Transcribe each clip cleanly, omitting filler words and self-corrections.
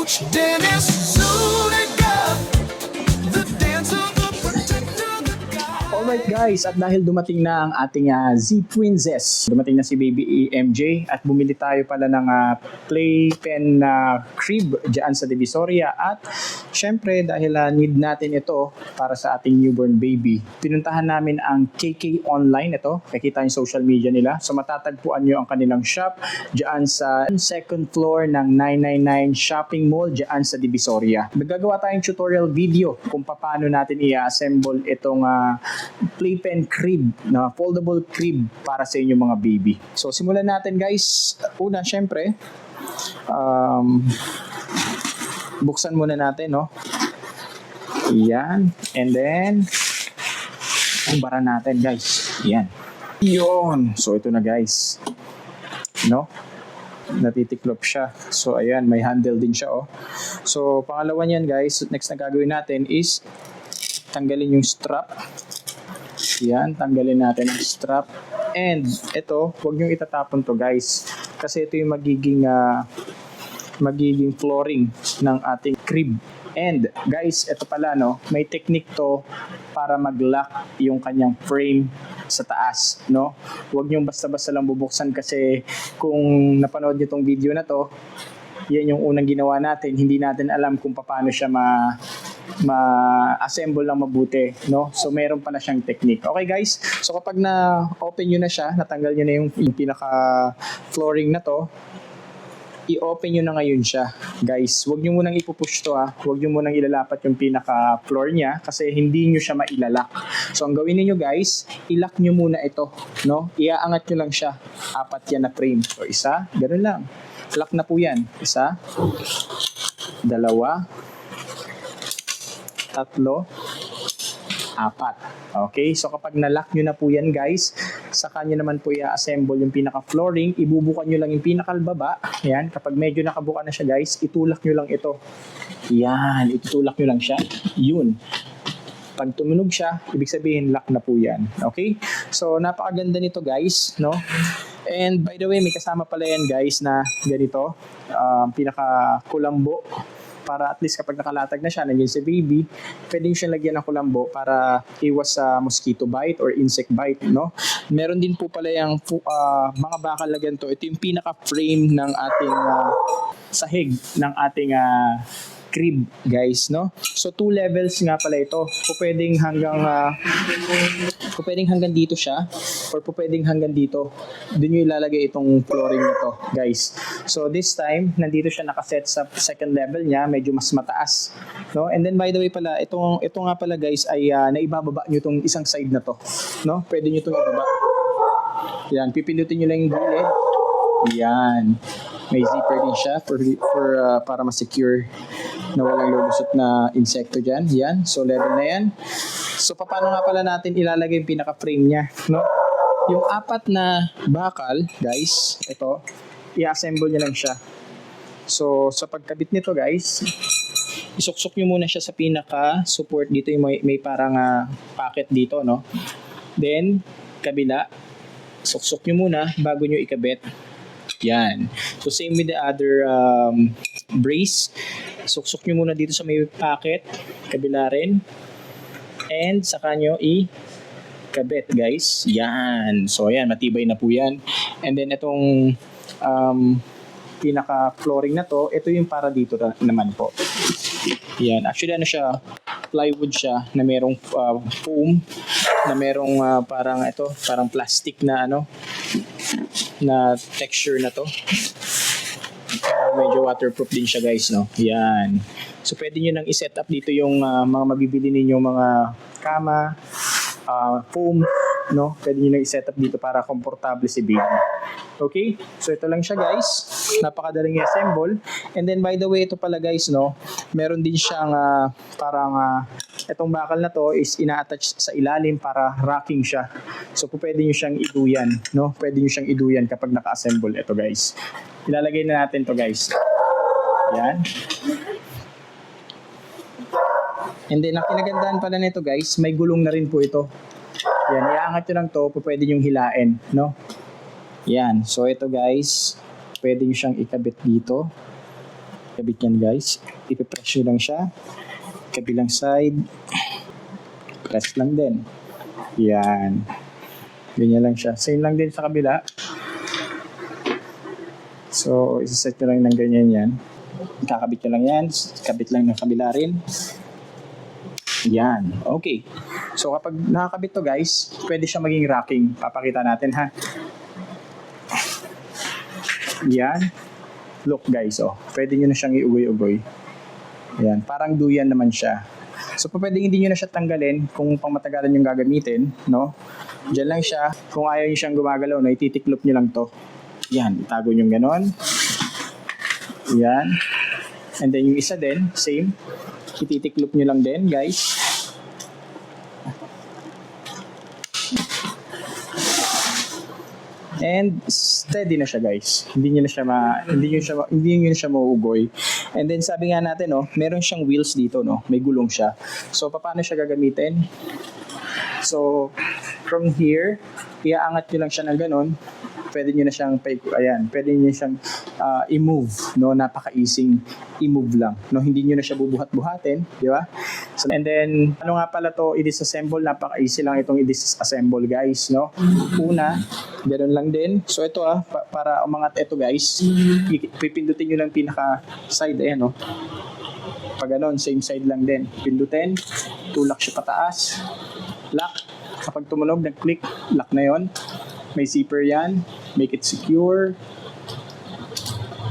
Coach Dennis Zuniga, the dancer, the protector, the guide. Alright guys, at dahil dumating na ang ating Z-Princess, dumating na si Baby MJ at bumili tayo pala ng playpen na crib dyan sa Divisoria at syempre dahil need natin ito para sa ating newborn baby, pinuntahan namin ang KK Online. Ito, nakikita yung social media nila. So matatagpuan nyo ang kanilang shop dyan sa second floor ng 999 Shopping Mall dyan sa Divisoria. Magagawa tayong tutorial video kung paano natin i-assemble itong playpen crib na foldable crib para sa inyong mga baby. So simulan natin guys. Una syempre buksan muna natin, no? Yan. And then umbara natin guys. Yan. Yun. So ito na guys. No? Natitiklop siya. So ayan, may handle din siya, oh. So pangalawa niyan guys, next na gagawin natin is tanggalin yung strap. Yan, tanggalin natin ang strap. And ito, huwag nyo itatapon to guys. Kasi ito yung magiging flooring ng ating crib. And guys, ito pala, no, may technique to para mag-lock yung kanyang frame sa taas, no? Huwag nyo basta-basta lang bubuksan kasi kung napanood nyo tong video na to, yan yung unang ginawa natin. Hindi natin alam kung paano siya ma-assemble lang mabuti, no? So meron pa na siyang technique. Okay guys, so kapag na-open nyo na siya, natanggal nyo na yung pinaka-flooring na to, i-open nyo na ngayon siya. Guys, huwag nyo munang ipupush to, ha. Huwag nyo munang ilalapat yung pinaka-floor niya kasi hindi nyo siya mailalak. So ang gawin niyo guys, ilock nyo muna ito, no? Iaangat nyo lang siya. 4 yan na frame. So isa, ganoon lang. Lock na po yan. 1, 2, 3, 4. Okay, so kapag na-lock nyo na po yan guys, saka nyo naman po i-assemble yung pinaka-flooring, ibubukan nyo lang yung pinaka-baba. Yan, kapag medyo nakabuka na siya guys, itulak nyo lang ito. Yan, itulak nyo lang siya. Yun. Pag tumunog siya, ibig sabihin lock na po yan. Okay, so napakaganda nito guys, no? And by the way, may kasama pala yan guys na ganito, pinaka-kulambo. Para at least kapag nakalatag na siya, nandiyan si baby, pwede nyo siyang lagyan ng kulambo para iwas sa mosquito bite or insect bite, no? Meron din po pala yung mga bakal na ganito. Ito yung pinaka-frame ng ating sahig ng ating crib, guys, no? So 2 levels nga pala ito. Pwedeng hanggang dito siya or pwedeng hanggang dito. Doon nyo ilalagay itong flooring na to, guys. So this time, nandito siya nakaset sa second level niya, medyo mas mataas, no? And then by the way pala, ito nga pala guys ay naibababa nyo itong isang side na to, no? Pwede nyo itong ibaba. Yan, pipindutin nyo lang yung gilid. Yan. May zipper din siya para ma-secure na walang lulusot na insekto dyan. Yan. So, level na yan. So, paano nga pala natin ilalagay yung pinaka-frame niya, no? Yung 4 na bakal, guys, ito, i-assemble nyo lang siya. So, sa pagkabit nito, guys, isuksok nyo muna siya sa pinaka-support dito. Yung may parang pocket dito, no? Then, kabila, suksok nyo muna bago nyo ikabit. Yan. So same with the other brace. Suksok nyo muna dito sa may pocket, kabila rin. And saka nyo i-kabit guys. Yan. So ayan, matibay na po yan. And then itong pinaka-flooring na to, ito yung para dito naman po. Yan. Actually ano siya, plywood siya na merong foam, na merong parang plastic na na texture na to. Medyo waterproof din siya guys, no? Yan. So pwede nyo nang i-set up dito yung mga mabibili ninyong mga kama, foam, no? Pwede nyo nang i-set up dito para komportable si baby. Okay? So ito lang siya guys. Napakadaling i-assemble. And then by the way, ito pala guys, no? Meron din siyang itong bakal na to is ina-attach sa ilalim para racking siya. So pwede nyo siyang iduyan, no? Pwede nyo siyang iduyan kapag naka-assemble. Ito guys. Ilalagay na natin to guys. Yan. And then ang kinagandahan pala nito guys, may gulong na rin po ito. Yan, iaangat nyo lang to, pwede nyo hilain, no? Yan, so ito guys, pwede nyo siyang ikabit dito. Kabit yan guys. Ipipress nyo lang siya. Kabilang side. Press lang din. Yan. Ganyan lang siya. Same lang din sa kabila. So, isa-set nyo lang ng ganyan yan. Kakabit nyo lang yan. Kabit lang ng kabila rin. Yan. Okay. So, kapag nakakabit to guys, pwede siya maging racking. Papakita natin ha. Yan. Look guys, oh. Pwede nyo na siyang iugoy-ugoy. Yan. Parang duyan naman siya. So, pwede hindi nyo na siya tanggalin kung pangmatagalan yung gagamitin, no? Diyan lang siya. Kung ayaw nyo siyang gumagalaw, no, ititiklop nyo lang to. Yan. Itago nyo ganon. Yan. And then yung isa din, same. Ititiklop nyo lang din, guys. And steady na siya guys. Hindi niyo na siya mauugoy. And then sabi nga natin meron siyang wheels dito may gulong siya. So paano siya gagamitin? So from here, iaangat niyo lang siya ng ganun. Pwede niyo na siyang pwede niyo siyang i-move, napaka-easy i-move lang, hindi niyo na siya bubuhat-buhatin, di ba? So, and then ano nga pala to i-disassemble, napaka-easy lang itong i-disassemble guys, Una, ganoon lang din. So ito para umangat ito guys, pipindutin niyo lang pinaka side ayan Pag ganoon, same side lang din. Pindutin, tulak siya pataas, lock. Kapag tumunog, nag-click, lock na 'yon. May zipper yan. Make it secure.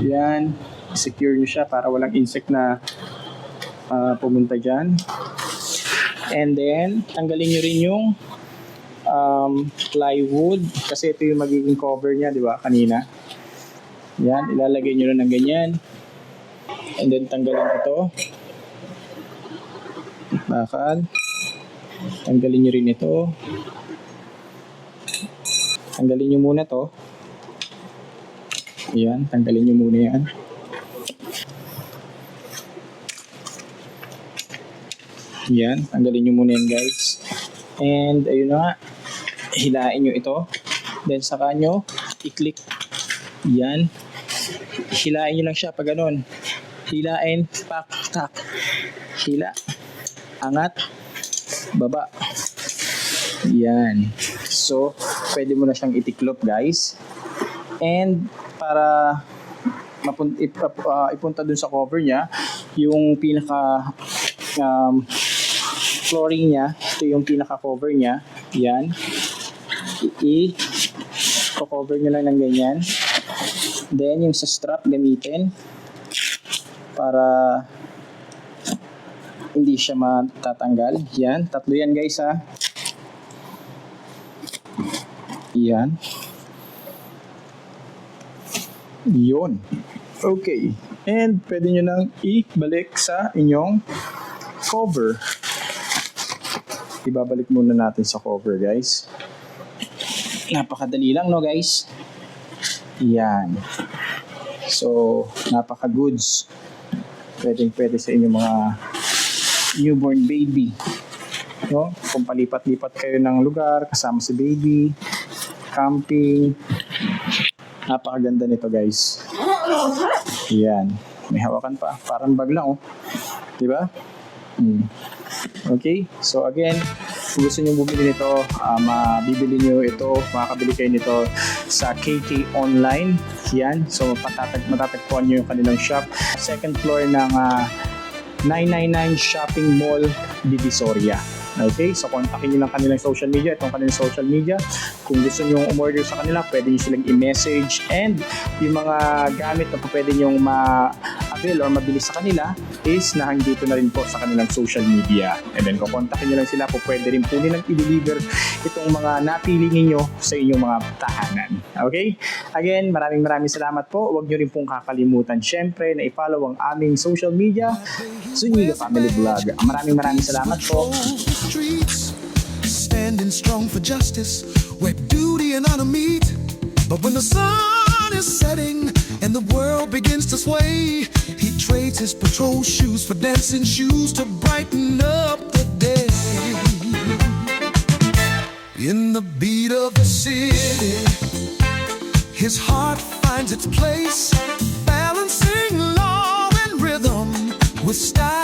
Yan. Secure nyo siya para walang insect na pumunta dyan. And then, tanggalin nyo rin yung plywood. Kasi ito yung magiging cover niya, di ba? Kanina. Yan. Ilalagay nyo na ng ganyan. And then, tanggalin ito. Bakal. Tanggalin nyo rin ito. Tanggalin nyo muna to. Ayan, tanggalin nyo muna yan. Ayan, tanggalin nyo muna yan guys. And ayun na nga, hilain nyo ito. Then saka nyo, i-click. Yan. Hilain nyo lang siya pag ganun. Hilain, pak, tak. Hila. Angat. Baba. Yan. So, pwede mo na siyang itiklop guys. And para ipunta dun sa cover niya, yung pinaka flooring niya, ito yung pinaka cover niya. Yan. I-cover nyo lang ng ganyan. Then, yung sa strap gamitin para hindi siya matatanggal. Yan. Tatlo yan guys ha. Yan. Yun. Okay. And pwede nyo nang ibalik sa inyong cover. Ibabalik muna natin sa cover guys. Napakadali lang guys. Yan. So, napaka-goods. Pwede sa inyong mga newborn baby. Kung palipat-lipat kayo ng lugar kasama si baby, camping. Napakaganda nito guys. Yan. May hawakan pa. Parang bag lang diba? Okay. So again, kung gusto nyo bumili nito, mabibili nyo ito, makakabili kayo nito sa KK Online. Yan. So matatagpuan nyo yung kanilang shop. Second floor ng 999 Shopping Mall, Divisoria. Okay, so kontakin nyo lang kanilang social media. Itong kanilang social media. Kung gusto nyo umorder sa kanila, pwede nyo silang i-message. And yung mga gamit na pwede nyo ma-avail or mabili sa kanila is nandito na rin po sa kanilang social media. And then kung kontakin nyo lang sila po, pwede rin po nilang i-deliver itong mga napili ninyo sa inyong mga tahanan. Okay? Again, maraming salamat po. Huwag nyo rin pong kakalimutan syempre na i-follow ang aming social media, Zuniga Family Vlog. Maraming salamat po. Streets standing strong for justice, where duty and honor meet. But when the sun is setting and the world begins to sway, he trades his patrol shoes for dancing shoes to brighten up the day. In the beat of the city, his heart finds its place, balancing law and with style.